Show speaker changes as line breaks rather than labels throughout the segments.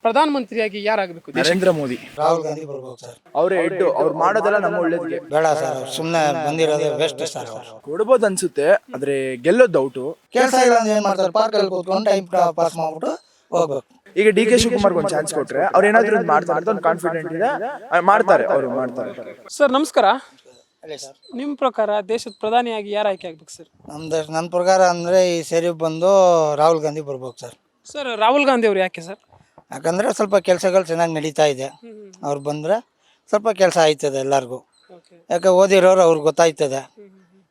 ಪ್ರಧಾನ ಮಂತ್ರಿಯಾಗಿ ಯಾರಾಗಬೇಕು
ನರೇಂದ್ರ ಮೋದಿ.
ರಾಹುಲ್ ಗಾಂಧಿ ಬರ್ಬೇಕು ಸರ್.
ಅವರೇ ಹೆಡ್, ಅವ್ರು ಮಾಡೋದೆಲ್ಲ ನಮ್ಮ ಒಳ್ಳೇದಿಗೆ.
ಬೇಡ ಸರ್, ಸುಮ್ಮನೆ ಬಂದಿರೋದೇ ವೇಸ್ಟ್ ಸರ್. ಅವರು
ಕೊಡ್ಬೋದು ಅನ್ಸುತ್ತೆ, ಆದ್ರೆ ಗೆಲ್ಲೋದು ಡೌಟು.
ಕೆಲಸ ಇಲ್ಲ ಅಂದ್ರೆ ಏನ್ ಮಾಡ್ತಾರೆ, ಪಾರ್ಕಲ್ಲಿ ಕೂತ್ಕೊಂಡು ಟೈಮ್ ಪಾಸ್ ಮಾಡ್ಬಿಟ್ಟು ಹೋಗ್ಬೇಕು.
ಈಗ ಡಿ ಕೆ ಶಿವಕುಮಾರ್ ಒಂದು ಚಾನ್ಸ್ ಕೊಟ್ರೆ ಅವ್ರು ಏನಾದ್ರು ಮಾಡ್ತಾರೆ ಅಂತ ಒಂದು ಕಾನ್ಫಿಡೆಂಟ್ ಇದೆ, ಮಾಡ್ತಾರೆ, ಅವರು ಮಾಡ್ತಾರೆ.
ಸರ್ ನಮಸ್ಕಾರ.
ಅಲ್ಲೇ ಸರ್,
ನಿಮ್ಮ ಪ್ರಕಾರ ದೇಶದ ಪ್ರಧಾನಿಯಾಗಿ ಯಾರು ಆಯ್ಕೆ ಆಗ್ಬೇಕು ಸರ್?
ನನ್ನ ಪ್ರಕಾರ ಅಂದರೆ ಈ ಸರಿ ಬಂದು ರಾಹುಲ್ ಗಾಂಧಿ ಬರ್ಬೇಕು ಸರ್.
ಸರ್ ರಾಹುಲ್ ಗಾಂಧಿ ಅವರು ಯಾಕೆ ಸರ್?
ಯಾಕಂದರೆ ಸ್ವಲ್ಪ ಕೆಲಸಗಳು ಚೆನ್ನಾಗಿ ನಡೀತಾ ಇದೆ. ಅವ್ರು ಬಂದರೆ ಸ್ವಲ್ಪ ಕೆಲಸ ಆಯ್ತದೆ ಎಲ್ಲರಿಗೂ. ಯಾಕೆ ಓದಿರೋರು ಅವ್ರಿಗೆ ಗೊತ್ತಾಯ್ತದೆ.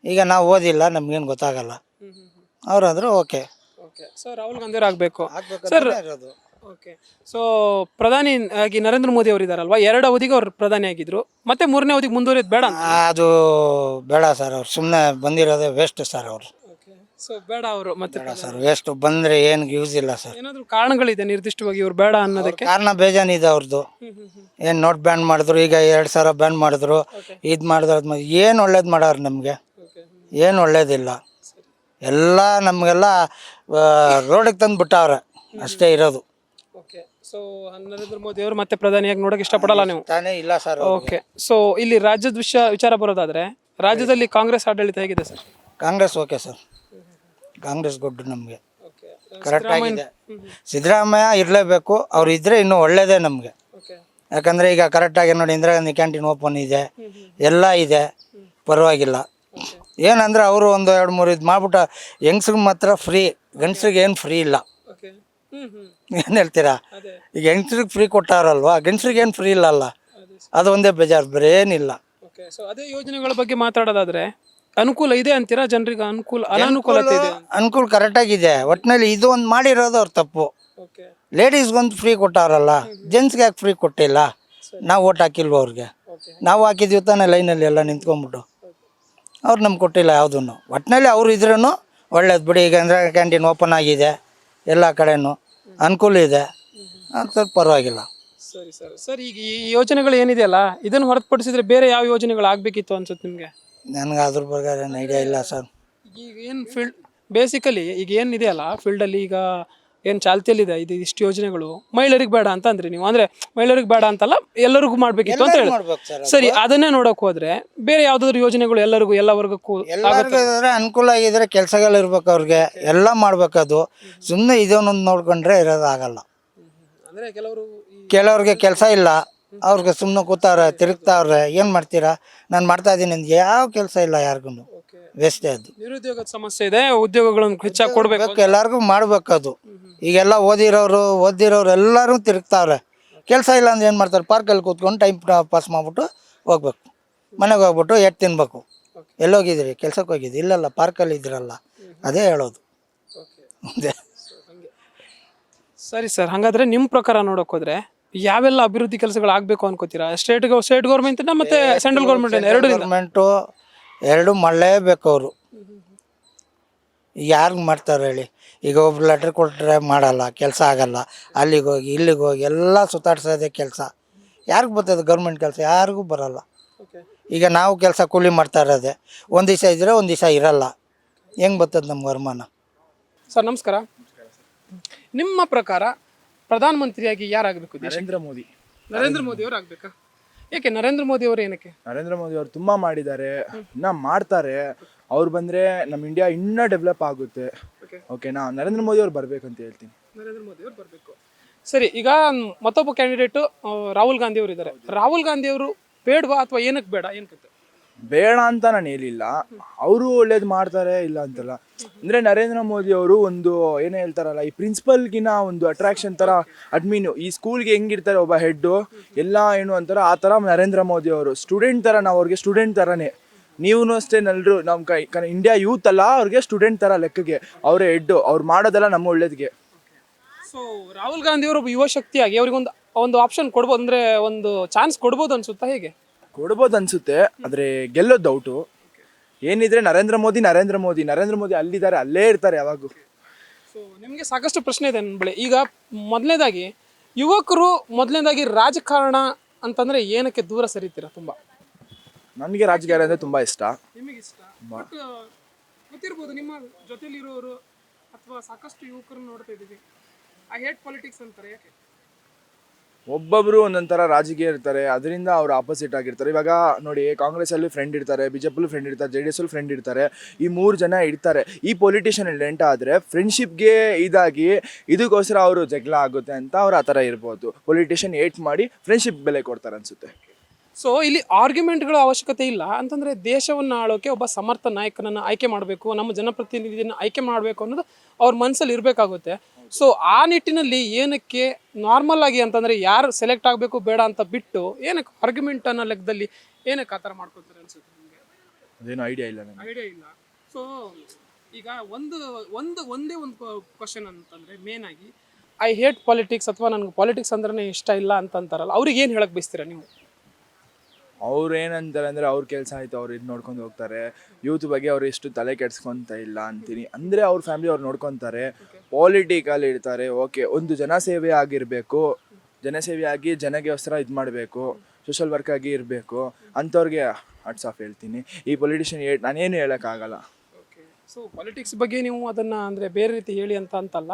ಈಗ ನಾವು ಓದಿಲ್ಲ, ನಮ್ಗೇನು ಗೊತ್ತಾಗಲ್ಲ. ಅವರಾದರೂ ಓಕೆ.
ಸೊ ರಾಹುಲ್ ಗಾಂಧಿ ಅವರು ಆಗಬೇಕು ಸರ್. ಓಕೆ. ಸೊ ಪ್ರಧಾನಿ ಆಗಿ ನರೇಂದ್ರ ಮೋದಿ ಅವರು ಇದಾರಲ್ವಾ, 2 ಅವಧಿಗೆ ಅವ್ರು ಪ್ರಧಾನಿ ಆಗಿದ್ರು, ಮತ್ತೆ 3ನೇ ಅವಧಿಗೆ ಮುಂದುವರಿಯೋದು ಬೇಡ ಅಂತ.
ಅದು ಬೇಡ ಸರ್, ಅವ್ರು ಸುಮ್ಮನೆ ಬಂದಿರೋದೇ ವೇಸ್ಟ್ ಸರ್. ಅವರು
ಸೊ ಬೇಡ ಅವರು ಮತ್ತೆ
ಬೇಡ ಸರ್, ವೇಸ್ಟ್. ಬಂದರೆ ಏನು ಯೂಸ್ ಇಲ್ಲ ಸರ್.
ಏನಾದರೂ ಕಾರಣಗಳಿದೆ ನಿರ್ದಿಷ್ಟವಾಗಿ ಇವ್ರು ಬೇಡ ಅನ್ನೋದಕ್ಕೆ?
ಕಾರಣ ಬೇಜಾನಿದೆ ಅವ್ರದ್ದು. ಏನು ನೋಟ್ ಬ್ಯಾನ್ ಮಾಡಿದ್ರು, ಈಗ 2,000 ಬ್ಯಾನ್ ಮಾಡಿದ್ರು, ಇದು ಮಾಡಿದ್ರು, ಅದು ಏನು ಒಳ್ಳೇದು ಮಾಡೋರು ನಮಗೆ? ಏನು ಒಳ್ಳೇದಿಲ್ಲ. ಎಲ್ಲ ನಮಗೆಲ್ಲ ರೋಡಿಗೆ ತಂದು ಬಿಟ್ಟವ್ರೆ, ಅಷ್ಟೇ ಇರೋದು.
ಓಕೆ. ಸೊ ನರೇಂದ್ರ ಮೋದಿ ಅವರು ಮತ್ತೆ ಪ್ರಧಾನಿಯಾಗಿ ನೋಡೋಕೆ ಇಷ್ಟಪಡಲ್ಲ ನೀವು?
ತಾನೇ ಇಲ್ಲ ಸರ್.
ಓಕೆ. ಸೊ ಇಲ್ಲಿ ರಾಜ್ಯದ ವಿಚಾರ ಬರೋದಾದ್ರೆ, ರಾಜ್ಯದಲ್ಲಿ ಕಾಂಗ್ರೆಸ್ ಆಡಳಿತ ಹೇಗಿದೆ sir?
Congress okay sir, Congress good ನಮಗೆ, ಕರೆಕ್ಟಾಗಿದೆ. ಸಿದ್ದರಾಮಯ್ಯ ಇರಲೇಬೇಕು, ಅವ್ರು ಇದ್ದರೆ ಇನ್ನೂ ಒಳ್ಳೇದೇ ನಮಗೆ. ಯಾಕಂದರೆ ಈಗ ಕರೆಕ್ಟಾಗಿ ನೋಡಿ, ಇಂದಿರಾ ಗಾಂಧಿ ಕ್ಯಾಂಟೀನ್ ಓಪನ್ ಇದೆ, ಎಲ್ಲ ಇದೆ, ಪರವಾಗಿಲ್ಲ. ಏನಂದರೆ ಅವರು ಒಂದು 2-3 ಇದು ಮಾಡ್ಬಿಟ್ಟು ಹೆಂಗ್ಸ್ರಿಗೆ ಮಾತ್ರ ಫ್ರೀ, ಗಂಡಸ್ರಿಗೆ ಏನು ಫ್ರೀ ಇಲ್ಲ. ಏನು ಹೇಳ್ತೀರಾ? ಈಗ ಹೆಂಗ್ಸ್ರಿಗೆ ಫ್ರೀ ಕೊಟ್ಟಾರಲ್ವಾ, ಗಂಡಸ್ರಿಗೆ ಏನು ಫ್ರೀ ಇಲ್ಲಲ್ಲ, ಅದು ಒಂದೇ ಬೇಜಾರು, ಬೇರೆ ಏನಿಲ್ಲ.
ಸೊ ಅದೇ ಯೋಜನೆಗಳ ಬಗ್ಗೆ ಮಾತಾಡೋದಾದ್ರೆ, ಅನುಕೂಲ ಇದೆ ಅಂತೀರಾ ಜನರಿಗೆ? ಅನಾನುಕೂಲತೆ ಇದೆ?
ಅನುಕೂಲ ಕರೆಕ್ಟಾಗಿದೆ. ಒಟ್ಟಿನಲ್ಲಿ ಇದು ಒಂದು ಮಾಡಿರೋದು ಅವ್ರ ತಪ್ಪು. ಲೇಡೀಸ್ಗೊಂದು ಫ್ರೀ ಕೊಟ್ಟಾರಲ್ಲ, ಜೆಂಟ್ಸ್ಗೆ ಯಾಕೆ ಫ್ರೀ ಕೊಟ್ಟಿಲ್ಲ? ನಾವು ಓಟ್ ಹಾಕಿಲ್ವ ಅವ್ರಿಗೆ? ನಾವು ಹಾಕಿದ್ವಿ ತಾನೇ ಲೈನಲ್ಲಿ ಎಲ್ಲ ನಿಂತ್ಕೊಂಡ್ಬಿಟ್ಟು. ಅವ್ರು ನಮ್ಗೆ ಕೊಟ್ಟಿಲ್ಲ ಯಾವುದೂ. ಒಟ್ಟಿನಲ್ಲಿ ಅವರು ಇದ್ರೂ ಒಳ್ಳೇದು ಬಿಡಿ. ಈಗ ಇಂದಿರಾ ಕ್ಯಾಂಟೀನ್ ಓಪನ್ ಆಗಿದೆ, ಎಲ್ಲ ಕಡೆನೂ ಅನುಕೂಲ ಇದೆ, ಅದು ಸ್ವಲ್ಪ ಪರವಾಗಿಲ್ಲ.
ಸರಿ ಸರ್. ಸರ್ ಈಗ ಈ ಯೋಜನೆಗಳು ಏನಿದೆಯಲ್ಲ, ಇದನ್ನು ಹೊರತುಪಡಿಸಿದ್ರೆ ಬೇರೆ ಯಾವ ಯೋಜನೆಗಳು ಆಗಬೇಕಿತ್ತು ಅನ್ಸುತ್ತೆ ನಿಮಗೆ?
ನನಗೆ ಅದ್ರ ಬಗ್ಗೆ ಏನು ಐಡಿಯಾ ಇಲ್ಲ ಸರ್.
ಈಗ ಏನು ಫೀಲ್ಡ್ ಬೇಸಿಕಲಿ ಈಗ ಏನಿದೆಯಲ್ಲ ಫೀಲ್ಡಲ್ಲಿ, ಈಗ ಏನು ಚಾಲ್ತಿಯಲ್ಲಿದೆ ಇಷ್ಟು ಯೋಜನೆಗಳು, ಮಹಿಳೆಯರಿಗೆ ಬೇಡ ಅಂತ ಅಂದ್ರಿ ನೀವು. ಅಂದರೆ ಮಹಿಳೆಯರಿಗೆ ಬೇಡ ಅಂತಲ್ಲ, ಎಲ್ಲರಿಗೂ ಮಾಡಬೇಕಿತ್ತು ಅಂತ ಹೇಳಿ. ಸರಿ, ಅದನ್ನೇ ನೋಡೋಕೆ ಹೋದರೆ ಬೇರೆ ಯಾವುದಾದ್ರು ಯೋಜನೆಗಳು ಎಲ್ಲರಿಗೂ, ಎಲ್ಲ ವರ್ಗಕ್ಕೂ
ಅನುಕೂಲ ಆಗಿದ್ರೆ ಕೆಲಸಗಳು ಇರ್ಬೇಕು ಅವ್ರಿಗೆ, ಎಲ್ಲ ಮಾಡ್ಬೇಕದು. ಸುಮ್ಮನೆ ಇದನ್ನೊಂದು ನೋಡ್ಕೊಂಡ್ರೆ ಇರೋದಾಗಲ್ಲ.
ಅಂದರೆ
ಕೆಲವ್ರಿಗೆ ಕೆಲಸ ಇಲ್ಲ, ಅವ್ರಿಗೆ ಸುಮ್ಮನೆ ಕೂತಾವ್ರೆ, ತಿರುಗ್ತಾವ್ರೆ. ಏನು ಮಾಡ್ತೀರಾ? ನಾನು ಮಾಡ್ತಾ ಇದ್ದೀನಿ ಅಂತ ಯಾವ ಕೆಲಸ ಇಲ್ಲ ಯಾರಿಗೂ, ವೇಸ್ಟೇ ಅದು.
ನಿರುದ್ಯೋಗದ ಸಮಸ್ಯೆ ಇದೆ, ಉದ್ಯೋಗಗಳನ್ನು ಹೆಚ್ಚಾಗಿ ಕೊಡಬೇಕು,
ಎಲ್ಲರಿಗೂ ಮಾಡ್ಬೇಕದು. ಈಗೆಲ್ಲ ಓದಿರೋರು ಎಲ್ಲರೂ ತಿರುಗ್ತಾವ್ರೆ. ಕೆಲಸ ಇಲ್ಲ ಅಂದ್ರೆ ಏನು ಮಾಡ್ತಾರೆ? ಪಾರ್ಕಲ್ಲಿ ಕೂತ್ಕೊಂಡು ಟೈಮ್ ಪಾಸ್ ಮಾಡಿಬಿಟ್ಟು ಹೋಗ್ಬೇಕು, ಮನೆಗೆ ಹೋಗ್ಬಿಟ್ಟು ಎಟ್ಟು ತಿನ್ಬೇಕು. ಎಲ್ಲೋಗಿದ್ದೀರಿ? ಕೆಲ್ಸಕ್ಕೆ ಹೋಗಿದ್ದು? ಇಲ್ಲಲ್ಲ, ಪಾರ್ಕಲ್ಲಿ ಇದ್ರಲ್ಲ, ಅದೇ ಹೇಳೋದು.
ಸರಿ ಸರ್. ಹಾಗಾದ್ರೆ ನಿಮ್ಮ ಪ್ರಕಾರ ನೋಡೋಕೆ ಹೋದ್ರೆ ಯಾವೆಲ್ಲ ಅಭಿವೃದ್ಧಿ ಕೆಲಸಗಳು ಆಗಬೇಕು ಅನ್ಕೋತೀರಾ? ಸ್ಟೇಟ್ ಗೌರ್ಮೆಂಟ್ ಮತ್ತೆ ಸೆಂಟ್ರಲ್ ಗೌರ್ಮೆಂಟ್
ಎರಡು ಮಾಡಲೇಬೇಕು ಅವರು. ಯಾರಿಗೆ ಮಾಡ್ತಾರೆ ಹೇಳಿ? ಈಗ ಒಬ್ರು ಲೆಟ್ರ್ ಕೊಟ್ಟರೆ ಮಾಡಲ್ಲ, ಕೆಲಸ ಆಗಲ್ಲ. ಅಲ್ಲಿಗೆ ಹೋಗಿ ಇಲ್ಲಿಗೆ ಹೋಗಿ ಎಲ್ಲ ಸುತ್ತಾಡ್ಸೋದೇ ಕೆಲಸ. ಯಾರಿಗೆ ಬರ್ತದೆ ಗೌರ್ಮೆಂಟ್ ಕೆಲಸ? ಯಾರಿಗೂ ಬರಲ್ಲ. ಈಗ ನಾವು ಕೆಲಸ ಕೂಲಿ ಮಾಡ್ತಾ ಇರೋದೆ, ಒಂದು ದಿವಸ ಇದ್ದರೆ ಒಂದು ದಿವಸ ಇರಲ್ಲ. ಹೆಂಗೆ ಬರ್ತದೆ ನಮ್ಗೆ ವರಮಾನ?
ಸರ್ ನಮಸ್ಕಾರ. ನಿಮ್ಮ ಪ್ರಕಾರ ಪ್ರಧಾನ ಮಂತ್ರಿಯಾಗಿ ಯಾರಾಗಬೇಕು?
ನರೇಂದ್ರ ಮೋದಿ.
ನರೇಂದ್ರ ಮೋದಿ ಅವರು ಆಗ್ಬೇಕಾ? ಏಕೆ ನರೇಂದ್ರ ಮೋದಿ ಅವರು ಏನಕ್ಕೆ?
ನರೇಂದ್ರ ಮೋದಿ ಅವರು ತುಂಬಾ ಮಾಡಿದ್ದಾರೆ, ಇನ್ನ ಮಾಡ್ತಾರೆ. ಅವ್ರು ಬಂದ್ರೆ ನಮ್ಮ ಇಂಡಿಯಾ ಇನ್ನೂ ಡೆವಲಪ್ ಆಗುತ್ತೆ. ಓಕೆನಾ? ನರೇಂದ್ರ ಮೋದಿ ಅವ್ರು ಬರ್ಬೇಕಂತ ಹೇಳ್ತೀನಿ.
ನರೇಂದ್ರ ಮೋದಿ ಅವರು ಬರಬೇಕು. ಸರಿ, ಈಗ ಮತ್ತೊಬ್ಬ ಕ್ಯಾಂಡಿಡೇಟು ರಾಹುಲ್ ಗಾಂಧಿ ಅವರು ಇದ್ದಾರೆ. ರಾಹುಲ್ ಗಾಂಧಿ ಅವರು ಬೇಡವಾ ಅಥವಾ ಏನಕ್ಕೆ ಬೇಡ? ಏನಕ್ಕೆ
ಬೇಡ ಅಂತ ನಾನು ಹೇಳಿಲ್ಲ, ಅವರು ಒಳ್ಳೇದು ಮಾಡ್ತಾರೆ, ಇಲ್ಲ ಅಂತಲ್ಲ. ಅಂದರೆ ನರೇಂದ್ರ ಮೋದಿ ಅವರು ಒಂದು ಏನು ಹೇಳ್ತಾರಲ್ಲ, ಈ ಪ್ರಿನ್ಸಿಪಲ್ಗಿನ ಒಂದು ಅಟ್ರಾಕ್ಷನ್ ಥರ ಅಡ್ಮಿನು. ಈ ಸ್ಕೂಲ್ಗೆ ಹೆಂಗಿರ್ತಾರೆ ಒಬ್ಬ ಹೆಡ್ಡು, ಎಲ್ಲ ಏನು ಅಂತಾರೆ, ಆ ಥರ ನರೇಂದ್ರ ಮೋದಿ ಅವರು ಸ್ಟೂಡೆಂಟ್ ಥರ. ನಾವು ಅವ್ರಿಗೆ ಸ್ಟೂಡೆಂಟ್ ಥರನೇ. ನೀವು ಅಷ್ಟೇ, ಎಲ್ಲರೂ ನಮ್ಮ ಇಂಡಿಯಾ ಯೂತ್ ಅಲ್ಲ, ಅವ್ರಿಗೆ ಸ್ಟೂಡೆಂಟ್ ಥರ ಲೆಕ್ಕಗೆ ಅವರೇ ಹೆಡ್ಡು. ಅವ್ರು ಮಾಡೋದೆಲ್ಲ ನಮ್ಮ ಒಳ್ಳೇದಿಗೆ.
ಸೊ ರಾಹುಲ್ ಗಾಂಧಿ ಅವರು ಯುವ ಶಕ್ತಿಯಾಗಿ ಅವ್ರಿಗೆ ಒಂದು ಆಪ್ಷನ್ ಕೊಡ್ಬೋದು, ಅಂದರೆ ಒಂದು ಚಾನ್ಸ್ ಕೊಡ್ಬೋದು ಅನ್ಸುತ್ತಾ? ಹೇಗೆ
ಕೊಡ್ಬೋದು ಅನ್ಸುತ್ತೆ, ಆದರೆ ಗೆಲ್ಲೋದು ಡೌಟು. ಏನಿದ್ರೆ ನರೇಂದ್ರ ಮೋದಿ ಅಲ್ಲಿದ್ದಾರೆ, ಅಲ್ಲೇ ಇರ್ತಾರೆ ಯಾವಾಗೂ.
ಸೊ ನಿಮಗೆ ಸಾಕಷ್ಟು ಪ್ರಶ್ನೆ ಇದೆ ನನ್ನ ಬಳಿ. ಈಗ ಮೊದಲನೇದಾಗಿ ಯುವಕರು ರಾಜಕಾರಣ ಅಂತಂದ್ರೆ ಏನಕ್ಕೆ ದೂರ ಸರಿತೀರಾ? ತುಂಬ
ನನಗೆ ರಾಜಕಾರಣ ಅಂದರೆ ತುಂಬ ಇಷ್ಟ.
ನಿಮಗೆ ಇಷ್ಟ, ಬಟ್ ಗೊತ್ತಿರ್ಬೋದು ನಿಮ್ಮ ಜೊತೆಲಿರೋರು ಅಥವಾ ಸಾಕಷ್ಟು ಯುವಕರು ನೋಡ್ತಾ ಇದ್ದೀವಿ, ಐ ಹೇಟ್ ಪಾಲಿಟಿಕ್ಸ್ ಅಂತಾರೆ. ಯಾಕೆ?
ಒಬ್ಬೊಬ್ರು ಒಂದೊಂಥರ ರಾಜಕೀಯ ಇರ್ತಾರೆ, ಅದರಿಂದ ಅವ್ರು ಆಪೋಸಿಟ್ ಆಗಿರ್ತಾರೆ. ಇವಾಗ ನೋಡಿ, ಕಾಂಗ್ರೆಸ್ಸಲ್ಲಿ ಫ್ರೆಂಡ್ ಇರ್ತಾರೆ, BJP ಫ್ರೆಂಡ್ ಇರ್ತಾರೆ, JDS ಅಲ್ಲಿ ಫ್ರೆಂಡ್ ಇರ್ತಾರೆ. ಈ 3 ಜನ ಇರ್ತಾರೆ. ಈ ಪೊಲಿಟಿಷಿಯನ್ ಎಂಟ ಆದರೆ ಫ್ರೆಂಡ್ಶಿಪ್ಗೆ ಇದಾಗಿ ಇದಕ್ಕೋಸ್ಕರ ಅವರು ಜಗಳ ಆಗುತ್ತೆ ಅಂತ ಅವ್ರು ಆ ಥರ ಇರ್ಬೋದು. ಪೊಲಿಟಿಷಿಯನ್ ಏಟ್ ಮಾಡಿ ಫ್ರೆಂಡ್ಶಿಪ್ ಬೆಲೆ ಕೊಡ್ತಾರೆ ಅನ್ಸುತ್ತೆ.
ಸೊ ಇಲ್ಲಿ ಆರ್ಗ್ಯುಮೆಂಟ್ಗಳ ಅವಶ್ಯಕತೆ ಇಲ್ಲ ಅಂತಂದರೆ ದೇಶವನ್ನು ಆಳೋಕೆ ಒಬ್ಬ ಸಮರ್ಥ ನಾಯಕನನ್ನು ಆಯ್ಕೆ ಮಾಡಬೇಕು, ನಮ್ಮ ಜನಪ್ರತಿನಿಧಿಯನ್ನು ಆಯ್ಕೆ ಮಾಡಬೇಕು ಅನ್ನೋದು ಅವ್ರ ಮನಸ್ಸಲ್ಲಿ ಇರಬೇಕಾಗುತ್ತೆ. ಸೊ ಆ ನಿಟ್ಟಿನಲ್ಲಿ ಏನಕ್ಕೆ ನಾರ್ಮಲ್ ಆಗಿ ಅಂತಂದರೆ ಯಾರು ಸೆಲೆಕ್ಟ್ ಆಗಬೇಕು ಬೇಡ ಅಂತ ಬಿಟ್ಟು ಏನಕ್ಕೆ ಆರ್ಗ್ಯುಮೆಂಟ್ ಅನ್ನೋ ಲೆಕ್ಕದಲ್ಲಿ ಏನಕ್ಕೆ ಆ ಥರ ಮಾಡ್ಕೊತಾರೆ ಅನ್ಸುತ್ತೆ ನಿಮಗೆ?
ಅದೇನು ಐಡಿಯಾ ಇಲ್ಲ ನನಗೆ.
ಐಡಿಯಾ ಇಲ್ಲ. ಸೊ ಈಗ ಒಂದೇ ಒಂದು ಕ್ವಶನ್ ಅಂತಂದರೆ ಮೇನ್ ಆಗಿ ಐ ಹೇಟ್ ಪಾಲಿಟಿಕ್ಸ್ ಅಥವಾ ನನಗೆ ಪಾಲಿಟಿಕ್ಸ್ ಅಂದ್ರೆ ಇಷ್ಟ ಇಲ್ಲ ಅಂತಂತಾರಲ್ಲ, ಅವ್ರಿಗೆ ಏನು ಹೇಳಕ್ಕೆ ಬಯಸ್ತೀರಾ ನೀವು?
ಅವ್ರು ಏನಂತಾರೆ ಅಂದರೆ ಅವ್ರ ಕೆಲಸ ಆಯಿತು, ಅವ್ರು ಇದು ನೋಡ್ಕೊಂಡು ಹೋಗ್ತಾರೆ. ಯೂತ್ ಬಗ್ಗೆ ಅವ್ರು ಎಷ್ಟು ತಲೆ ಕೆಡ್ಸ್ಕೊತ ಇಲ್ಲ ಅಂತೀನಿ. ಅಂದರೆ ಅವ್ರ ಫ್ಯಾಮಿಲಿ ಅವ್ರು ನೋಡ್ಕೊತಾರೆ, ಪಾಲಿಟಿಕಲ್ಲಿ ಇರ್ತಾರೆ. ಓಕೆ, ಒಂದು ಜನಸೇವೆ ಆಗಿರಬೇಕು, ಜನಸೇವೆ ಆಗಿ ಜನಗೋಸ್ಕರ ಇದು ಮಾಡಬೇಕು, ಸೋಷಲ್ ವರ್ಕ್ ಆಗಿ ಇರಬೇಕು ಅಂಥವ್ರಿಗೆ ಹ್ಯಾಟ್ಸ್ ಆಫ್ ಹೇಳ್ತೀನಿ. ಈ ಪೊಲಿಟಿಷಿಯನ್ ನಾನೇನು ಹೇಳೋಕ್ಕಾಗಲ್ಲ.
ಓಕೆ, ಸೊ ಪಾಲಿಟಿಕ್ಸ್ ಬಗ್ಗೆ ನೀವು ಅದನ್ನು ಅಂದರೆ ಬೇರೆ ರೀತಿ ಹೇಳಿ ಅಂತಲ್ಲ,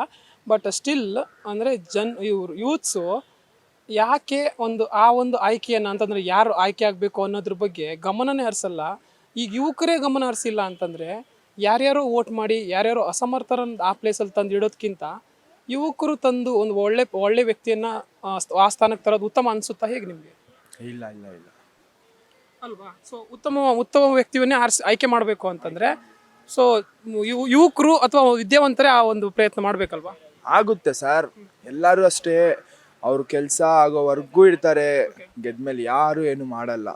ಬಟ್ ಸ್ಟಿಲ್ ಅಂದರೆ ಇವರು ಯೂತ್ಸು ಯಾಕೆ ಆ ಒಂದು ಆಯ್ಕೆಯನ್ನು ಅಂತಂದರೆ ಯಾರು ಆಯ್ಕೆ ಆಗಬೇಕು ಅನ್ನೋದ್ರ ಬಗ್ಗೆ ಗಮನನೇ ಹರಿಸಲ್ಲ. ಈಗ ಯುವಕರೇ ಗಮನ ಹರಿಸಿಲ್ಲ ಅಂತಂದರೆ ಯಾರ್ಯಾರೋ ವೋಟ್ ಮಾಡಿ ಯಾರ್ಯಾರೋ ಅಸಮರ್ಥರನ್ನು ಆ ಪ್ಲೇಸಲ್ಲಿ ತಂದು ಇಡೋದಕ್ಕಿಂತ ಯುವಕರು ತಂದು ಒಂದು ಒಳ್ಳೆ ವ್ಯಕ್ತಿಯನ್ನು ಆ ಸ್ಥಾನಕ್ಕೆ ತರೋದು ಉತ್ತಮ ಅನಿಸುತ್ತಾ ಹೇಗೆ ನಿಮಗೆ?
ಇಲ್ಲ ಇಲ್ಲ ಇಲ್ಲ
ಅಲ್ವಾ? ಸೊ ಉತ್ತಮ ವ್ಯಕ್ತಿಯನ್ನೇ ಆಯ್ಕೆ ಮಾಡಬೇಕು ಅಂತಂದರೆ ಸೊ ಯುವಕರು ಅಥವಾ ವಿದ್ಯಾವಂತರೇ ಆ ಒಂದು ಪ್ರಯತ್ನ ಮಾಡಬೇಕಲ್ವಾ?
ಆಗುತ್ತೆ ಸರ್, ಎಲ್ಲರೂ ಅಷ್ಟೇ. ಅವ್ರ ಕೆಲಸ ಆಗೋವರೆಗೂ ಇರ್ತಾರೆ, ಗೆದ್ಮೇಲೆ ಯಾರು ಏನು ಮಾಡಲ್ಲ.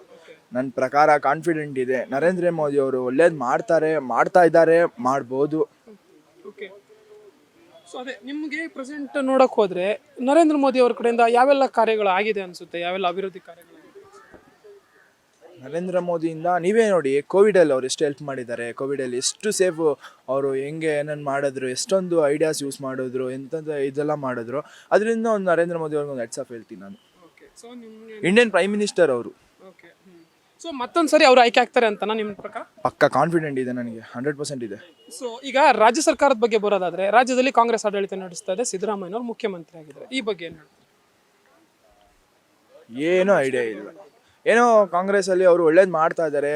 ನನ್ನ ಪ್ರಕಾರ ಕಾನ್ಫಿಡೆಂಟ್ ಇದೆ, ನರೇಂದ್ರ ಮೋದಿ ಅವರು ಒಳ್ಳೇದು ಮಾಡ್ತಾ ಇದ್ದಾರೆ, ಮಾಡ್ಬೋದು.
ಓಕೆ, ಸೊ ಅದೇ ನಿಮಗೆ ಪ್ರೆಸೆಂಟ್ ನೋಡೋಕೆ ಹೋದರೆ ನರೇಂದ್ರ ಮೋದಿ ಅವ್ರ ಕಡೆಯಿಂದ ಯಾವೆಲ್ಲ ಕಾರ್ಯಗಳು ಆಗಿದೆ ಅನಿಸುತ್ತೆ? ಯಾವೆಲ್ಲ ಅಭಿವೃದ್ಧಿ ಕಾರ್ಯಗಳು?
ನರೇಂದ್ರ ಮೋದಿಯಿಂದ ನೀವೇ ನೋಡಿ, ಕೋವಿಡಲ್ಲಿ ಅವ್ರು ಎಷ್ಟು ಹೆಲ್ಪ್ ಮಾಡಿದ್ದಾರೆ. ಕೋವಿಡಲ್ಲಿ ಎಷ್ಟು ಸೇಫ್ ಅವರು ಹೆಂಗೆ ಏನೇನು ಮಾಡಿದ್ರು, ಎಷ್ಟೊಂದು ಐಡಿಯಾಸ್ ಯೂಸ್ ಮಾಡಿದ್ರು, ಎಂಥದ್ದು ಇದೆಲ್ಲ ಮಾಡಿದ್ರು. ಅದರಿಂದ ಒಂದು ನರೇಂದ್ರ ಮೋದಿ ಅವ್ರಿಗೆ ಒಂದು ಹೆಡ್ಸ್ ಆಫ್ ಹೇಳ್ತೀನಿ ನಾನು. ಇಂಡಿಯನ್ ಪ್ರೈಮ್ ಮಿನಿಸ್ಟರ್ ಅವರು.
ಸೊ ಮತ್ತೊಂದು ಸರಿ ಅವ್ರು ಆಯ್ಕೆ ಆಗ್ತಾರೆ ಅಂತ ನಿಮ್ಮ ಪ್ರಕಾರ?
ಪಕ್ಕ ಕಾನ್ಫಿಡೆಂಟ್ ಇದೆ ನನಗೆ, 100% ಇದೆ.
ಸೊ ಈಗ ರಾಜ್ಯ ಸರ್ಕಾರದ ಬಗ್ಗೆ ಬರೋದಾದ್ರೆ, ರಾಜ್ಯದಲ್ಲಿ ಕಾಂಗ್ರೆಸ್ ಆಡಳಿತ ನಡೆಸ್ತಾ ಇದೆ, ಸಿದ್ದರಾಮಯ್ಯನವರು ಮುಖ್ಯಮಂತ್ರಿ ಆಗಿದ್ದಾರೆ. ಈ ಬಗ್ಗೆ ಏನು?
ಏನೂ ಐಡಿಯಾ ಇಲ್ಲ. ಏನೋ ಕಾಂಗ್ರೆಸ್ಸಲ್ಲಿ ಅವರು ಒಳ್ಳೇದು ಮಾಡ್ತಾ ಇದ್ದಾರೆ,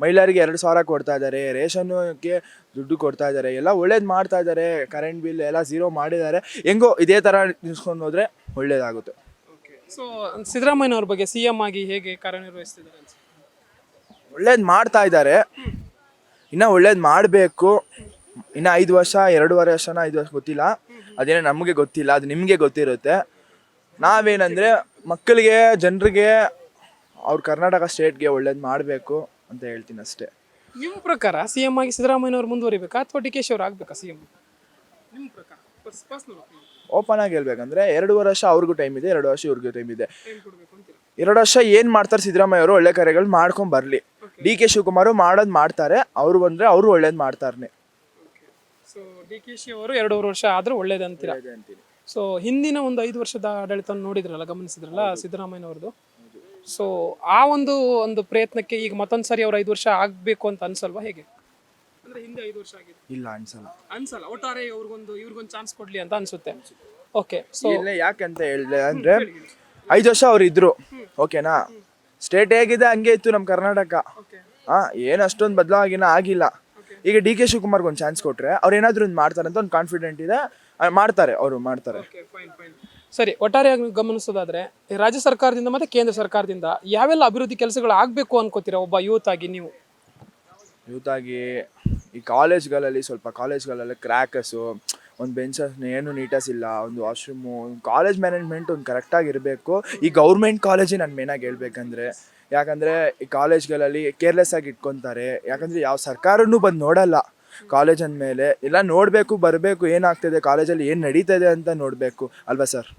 ಮಹಿಳೆಯರಿಗೆ 2,000 ಕೊಡ್ತಾ ಇದ್ದಾರೆ, ರೇಷನ್ಗೆ ದುಡ್ಡು ಕೊಡ್ತಾ ಇದ್ದಾರೆ, ಎಲ್ಲ ಒಳ್ಳೇದು ಮಾಡ್ತಾ ಇದ್ದಾರೆ. ಕರೆಂಟ್ ಬಿಲ್ ಎಲ್ಲ 0 ಮಾಡಿದ್ದಾರೆ. ಹೆಂಗೋ ಇದೇ ಥರ ನಿಲ್ಸ್ಕೊಂಡು ಹೋದರೆ ಒಳ್ಳೇದಾಗುತ್ತೆ.
ಸೊ ಸಿದ್ದರಾಮಯ್ಯನವ್ರ ಬಗ್ಗೆ CM ಆಗಿ ಹೇಗೆ ಕಾರ್ಯನಿರ್ವಹಿಸ್ತಿದ್ದಾರೆ?
ಒಳ್ಳೇದು ಮಾಡ್ತಾ ಇದ್ದಾರೆ, ಇನ್ನೂ ಒಳ್ಳೇದು ಮಾಡಬೇಕು. ಇನ್ನು 5 ವರ್ಷ, 2.5 ವರ್ಷನ 5 ವರ್ಷ ಗೊತ್ತಿಲ್ಲ, ಅದೇನೋ ನಮಗೆ ಗೊತ್ತಿಲ್ಲ, ಅದು ನಿಮಗೆ ಗೊತ್ತಿರುತ್ತೆ. ನಾವೇನಂದರೆ ಮಕ್ಕಳಿಗೆ, ಜನರಿಗೆ, ಅವ್ರ ಕರ್ನಾಟಕ ಸ್ಟೇಟ್ಗೆ ಒಳ್ಳೇದು ಮಾಡಬೇಕು ಅಂತ ಹೇಳ್ತೀನಿ ಅಷ್ಟೇ.
ನಿಮ್ಮ ಪ್ರಕಾರ CM ಆಗಿ ಸಿದ್ದರಾಮಯ್ಯನವ್ರು ಮುಂದುವರಿಬೇಕಾ ಅಥವಾ DK ಅವ್ರು ಆಗಬೇಕಾ CM? ನಿಮ್ಮ ಪ್ರಕಾರ
ಓಪನ್ ಆಗಿ ಹೇಳ್ಬೇಕಂದ್ರೆ 2 ವರ್ಷ ಅವ್ರಿಗೂ ಟೈಮ್ ಇದೆ, 2 ವರ್ಷ ಇವ್ರಿಗೂ ಟೈಮ್ ಇದೆ. 2 ವರ್ಷ ಏನು ಮಾಡ್ತಾರೆ ಸಿದ್ದರಾಮಯ್ಯ ಅವರು, ಒಳ್ಳೆ ಕಾರ್ಯಗಳು ಮಾಡ್ಕೊಂಡು ಬರಲಿ. DK ಶಿವಕುಮಾರ್ ಮಾಡೋದು ಮಾಡ್ತಾರೆ, ಅವರು ಬಂದರೆ ಅವರು ಒಳ್ಳೇದು ಮಾಡ್ತಾರೆ.
ಸೊ DK ಅವರು 2.5 ವರ್ಷ ಆದರೂ ಒಳ್ಳೇದಂತೀರ. ಸೊ ಹಿಂದಿನ ಒಂದು 5 ವರ್ಷದ ಆಡಳಿತ ನೋಡಿದ್ರಲ್ಲ, ಗಮನಿಸಿದ್ರಲ್ಲ ಸಿದ್ದರಾಮಯ್ಯನವ್ರದ್ದು. ಸೊ ಆ ಒಂದು ಪ್ರಯತ್ನಕ್ಕೆ ಈಗ ಮತ್ತೊಂದು ಸರಿ ಅವ್ರು 5 ವರ್ಷ ಆಗಬೇಕು ಅಂತ ಅನ್ಸಲ್ವಾ? ಹೇಗೆ ಅಂದ್ರೆ ಹಿಂದೆ 5 ವರ್ಷ ಆಗಿದೆ? ಇಲ್ಲ, ಅನ್ಸಲ್ಲ. ಒಟ್ಟಾರೆ ಇವ್ರಿಗೊಂದು ಚಾನ್ಸ್ ಕೊಡ್ಲಿ ಅಂತ ಅನ್ಸುತ್ತೆ. ಓಕೆ, ಸೊ
ಯಾಕಂತ ಹೇಳಿದೆ ಅಂದ್ರೆ 5 ವರ್ಷ ಅವ್ರು ಇದ್ರು, ಓಕೆನಾ. ಸ್ಟೇಟ್ ಹೇಗಿದೆ ಹಂಗೆ ಇತ್ತು ನಮ್ಮ ಕರ್ನಾಟಕ. ಏನು ಅಷ್ಟೊಂದು ಬದಲಾವಣೆ ಆಗಿಲ್ಲ. ಈಗ DK ಶಿವಕುಮಾರ್ಗೆ ಒಂದು ಚಾನ್ಸ್ ಕೊಟ್ರೆ ಅವ್ರು ಏನಾದ್ರು ಒಂದು ಮಾಡ್ತಾರೆ ಅಂತ ಒಂದು ಕಾನ್ಫಿಡೆಂಟ್ ಇದೆ, ಅವರು ಮಾಡ್ತಾರೆ.
ಸರಿ, ಒಟ್ಟಾರೆಯಾಗಿ ಗಮನಿಸೋದಾದ್ರೆ ರಾಜ್ಯ ಸರ್ಕಾರದಿಂದ ಮತ್ತೆ ಕೇಂದ್ರ ಸರ್ಕಾರದಿಂದ ಯಾವೆಲ್ಲ ಅಭಿವೃದ್ಧಿ ಕೆಲಸಗಳು ಆಗಬೇಕು ಅನ್ಕೋತೀರಾ ಒಬ್ಬ ಯೂತ್ ಆಗಿ ನೀವು?
ಯೂತ್ ಆಗಿ ಈ ಕಾಲೇಜ್ಗಳಲ್ಲಿ ಕ್ರ್ಯಾಕರ್ಸು, ಒಂದು ಬೆಂಚಸ್ ಏನು ನೀಟಸ್ ಇಲ್ಲ, ಒಂದು ವಾಶ್ರೂಮು, ಕಾಲೇಜ್ ಮ್ಯಾನೇಜ್ಮೆಂಟ್ ಒಂದು ಕರೆಕ್ಟಾಗಿ ಇರಬೇಕು. ಈ ಗೌರ್ಮೆಂಟ್ ಕಾಲೇಜೇ ನಾನು ಮೇನಾಗಿ ಹೇಳ್ಬೇಕಂದ್ರೆ, ಯಾಕಂದರೆ ಈ ಕಾಲೇಜ್ಗಳಲ್ಲಿ ಕೇರ್ಲೆಸ್ ಆಗಿ ಇಟ್ಕೊತಾರೆ. ಯಾಕಂದರೆ ಯಾವ ಸರ್ಕಾರನೂ ಬಂದು ನೋಡಲ್ಲ ಕಾಲೇಜ್ ಅಂದಮೇಲೆ. ಎಲ್ಲ ನೋಡಬೇಕು, ಬರಬೇಕು, ಏನಾಗ್ತದೆ ಕಾಲೇಜಲ್ಲಿ, ಏನು ನಡೀತದೆ ಅಂತ ನೋಡಬೇಕು ಅಲ್ವಾ ಸರ್?